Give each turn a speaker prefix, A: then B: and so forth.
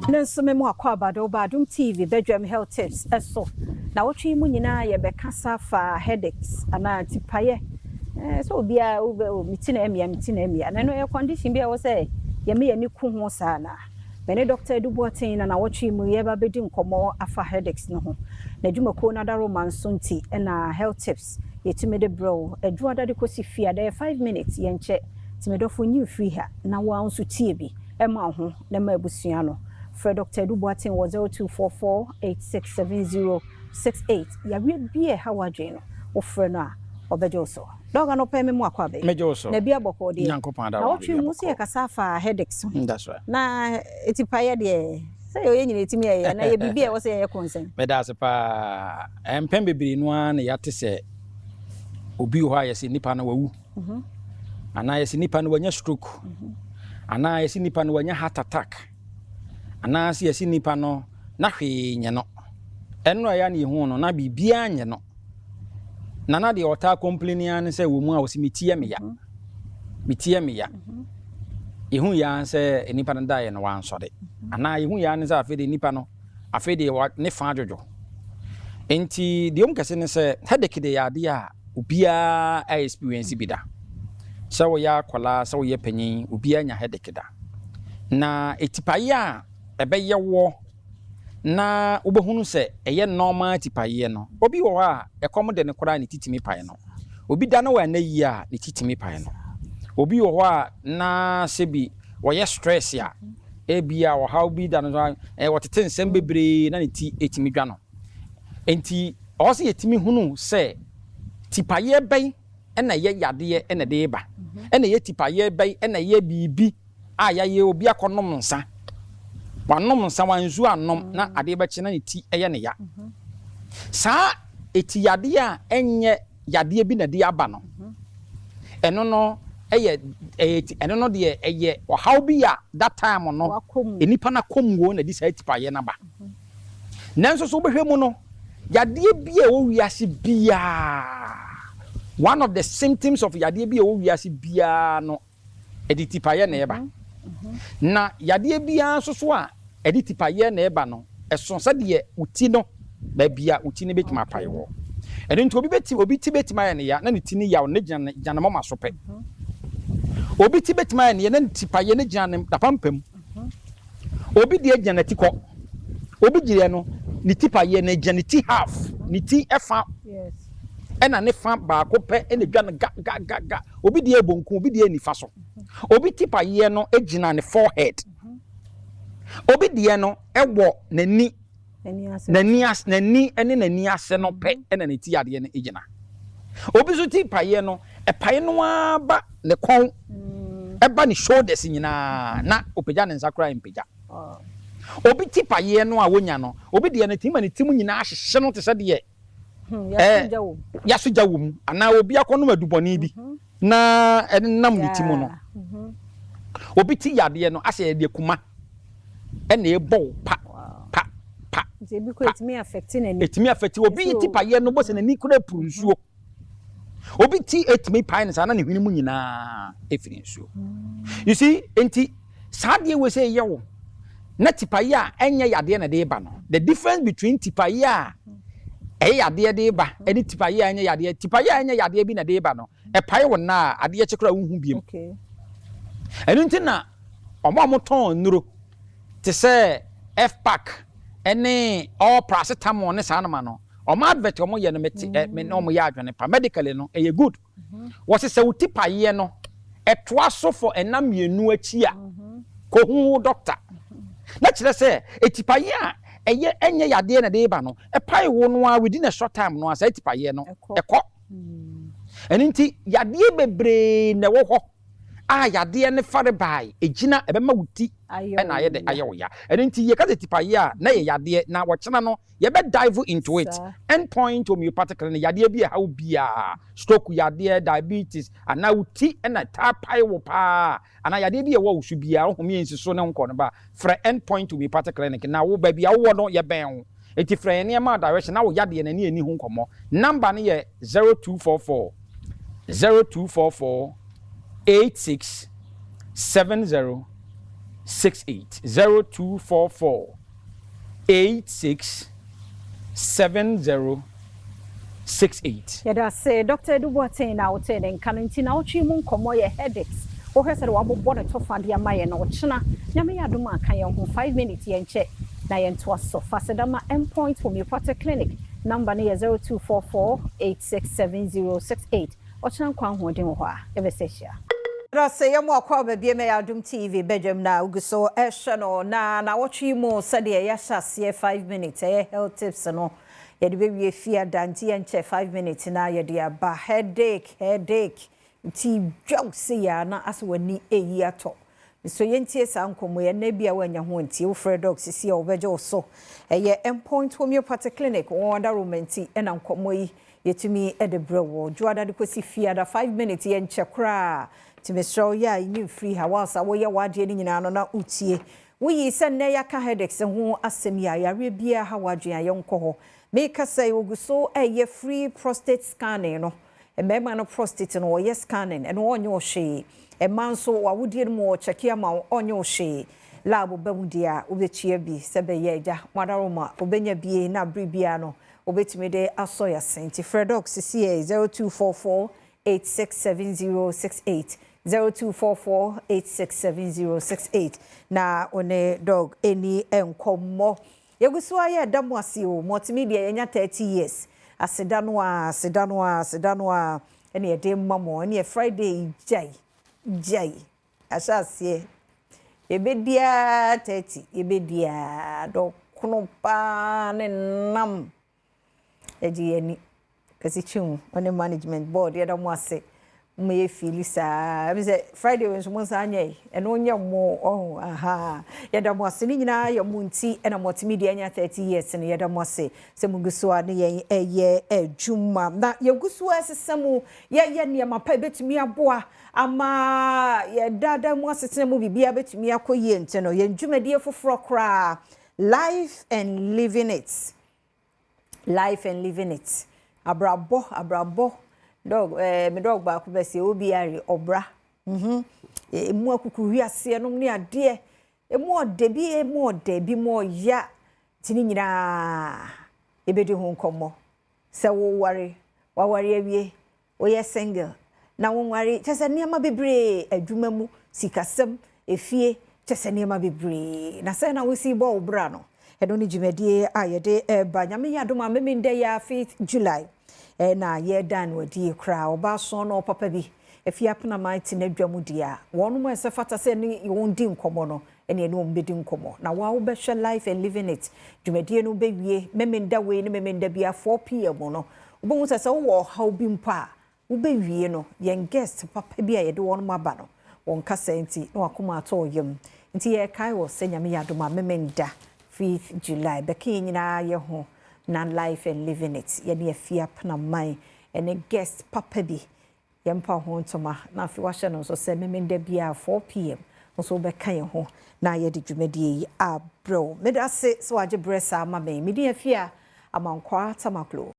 A: Nanso me mu akwa abado ba Adom TV bedwam health tips eso na wotwe mu nyina ye bekasa fa headaches ana tipaye so obia o mitina emia na no e condition bia wo say ye me ni ku ho sana bene Dr. Eduboatin na wotwe mu ye ba bedi nkomo afa headaches no ho na dwumako na daro mansonti na health tips yetime de bro eduada de kosi fia de 5 minutes ye nche timedofo new free ha na wa nso tie bi ema ho na ma abusua no for Dr. Eduboatin was 0244867068 ya bia hawadwe no ofre no a obejo so doga no peme mu akwa be
B: mejo so
A: na bia boko de
B: nyankopon da
A: na wotwe mu se kasafa headaches
B: that's right
A: na etipaye de say o yenyine etimi ye na ye bibia wo say ye concern
B: me da se pa empem bebiri no a na yate se obi ho ayese nipa na wawu ana yesi nipa na wanya stroke ana yesi nipa na wanya heart attack ana yesi nipa no na hwe nye no eno ya na yehu no na bibia nye no na de ota complain an say wo mu a wosimitie me ya mitie me ya yehu ya say nipa no da ye no wan sode ana yehu ya ne say afede nipa no afede ne fa adwojo enti de kese ne say headache de ya de a obia experience bi da so ya kwala so ye panyin obia nya headache da na etipaye a ebeye wo na ubehunu se eye normal tipaye no obi wo a ekom de ne kora ne titimi paye no obi da na wa na yi a ne titimi paye no obi wo a na sebi wo ye stress ya ebia wo how bi da no wotete nsem bebre na ne ti etimi dwa no enti o se yetimi hunu se tipaye ben ena ye yade ena de ba ena ye tipaye ben ena ye bibi a ya ye obi akonom nsa wanom nsa wanzu anom na ade be kye na ne ti eye ne ya sa eti yade a enye yade bi na de aba no eno no eye eno no de eye o how bi a that time no enipa na komwo na di sa tipaye na ba nanso so behwe mu no yade bi a wo wiase bia one of the symptoms of yade bi a wo wiase bia no editipaye na eba na yade bia so a editipaye na eba no eso se de uti no ba bia uti ne betima paye wo ede nti obi ti betima ya ne ya na ne ti ni ya ne gyan mama so pe obi ti betima ya ne ya na tipaye ne gyan da pampam obi de gyan na ti ko obi gire no ni tipaye ne gyan ti half ni ti efa yes ena ne fa ba ko pe ene dwan ga obi de ebonku obi de nifa so obi tipaye no egina ne forehead obi de no ewo nani ene nani ase no pe ena ne ti ade ne egina obi so tipaye no epaye no aba ne kon eba ne shoulders nyina na opeja ne nsakra empeja obi tipaye no a wonya no obi de ne tima ne timu nyina ahye no te se de yaso jawum ana obi akono aduboni bi na enam ne timu no obi ti yade no ase de kuma ena ebo pa
A: bi ko etimi
B: affect obi ti paye no bo se na ni kura purunsuo obi ti etimi paye na na ne hwini mu nyina efiri nsuo you see enti sade we say yewo na tipaye a enye yade na de ba no the difference between tipaye a yade de ba eni tipaye anya yade tipaye anya yade bi na de ba no paye wona ade chekra unhu biem
A: okay
B: enu ntina omo ton nuro te se F pack ene all paracetamol ne sanama no omo advert omo ye no me no omo ya adwene pa medically no e good wo se utipaye no etoa so for enam mienu achi a ko hu doctor na kire se etipaye a eye enye yade na de ba no paye wo no a within a short time no asa etipaye no ekọ eninti yade bebre na wo ho a yade ne fare bai egina ebema wuti na aye de aye wo ya eninti ye ka etipaye a na ye yade na wo chena no ye be dive into it endpoint homeopathic na yade bi how bia stroke yade diabetes ana wuti na ta paye wo pa ana yade bi e wo wusu bia ho me ensiso ne nko no ba fra endpoint homeopathic clinic na wo ba bia wo no ye ben ho eti fra ne ma direction na wo yade na ne ani hu nkomo number ne ye 0244 867068 0244 86 7068.
A: Yada say Dr. Dubois na wote den kanenti na wotwe mu nkomo ye headaches. Wo hwese de wabobbo ne tofa de amaye na ochena. Nyame ya adom aka ye ho 5 minutes ye nche na ye nto aso fasedama endpoint homeopathic clinic. Number ne 0244 867068. Ochena kwa hoden ho a ebesehia. Rasa yemu akwa bebie me Adom TV bedwam na uguso ehwe no na wotwe mu sade ye hyase 5 minutes health tips no. Yedi bewie fia danti enche 5 minutes na yedi aba headache ti dwose ya na aswani eyi ato so yentie sankomo ye na bia wanya ho ntie wo fredox sisi obeje so eye endpoint homeopathic clinic wonder romanti ena nkomo yi yetumi edebre wo juada de kosi fia da 5 minutes ye nche kra timesho ya imi free hawasa wo ye wade ni nyina no na utie wo yi se na ya ka headaches ho asem ya yare bia hawadwe ayonko ho make us say oguso eye free prostate scanning no emema no prostate no ye scanning and onyo hwe e man so wawudie no check ama onyo hwe lab bawudia obetua bi sebe ye eja wadaroma obenya bie na bribia no obetumi de asoya senti fredox cca 0244 867068 0244 867068 na one dog eni enkomo yegusu aye Adom ase o multimedia yenya 30 years asedano ene ede mamo ene Friday jai asase ebedia 30 ebedia do kuno pa ne nam eji eni kasi chimu one management board Adom ase me feel sa me say Friday when so monsa anya e no nya mo oh aha Adom ase ni nyina ya munti ena multimedia nya 30 years ne Adom ase se muguso ane ye eye adwuma na yeguso asesemu ye ne ma pa betumi aboa ama ye dada mu asetena mu bibia betumi akoye nte no ye dwumadie foforo kra life and living it abrabo dog me dog ba ku bese obi ari obra emu akuku wiase no ne ade emu ode bi mo ya tini nyina ebedi ho nkomo se wo ware awie oye single na wo ware chese niam bebre adwuma mu sikasem efie chese niam bebre na se na wo si bo obra no edo ni dwumadie ayede ba nyame ya dom ameminde ya 5th July na ye dan wadi kra oba so no papa bi efia pena mighty na dwamu dia wonu mo se fata se ni wondi nkomo no ene no mbedi nkomo na wa wo be hwe life and living it dwumadie no be wie memenda we ne memenda bia 4 pm no obo se wo ha bi mpa wo be wie no yen guest papa bi a ye de wonu maba no won kasa nti na wakoma ato yem nti ye kai wo se nyame ya doma memenda 5th July be kin nyina ye ho nan life and living it ye ne afia pena mai ene guest papa bi ye mpa ho ntoma na afi wa hye no so se memenda bia 4 pm so be kan ye ho na ye de dwumadie abro me da se so age bresa ama me di afia amankwa tamaklo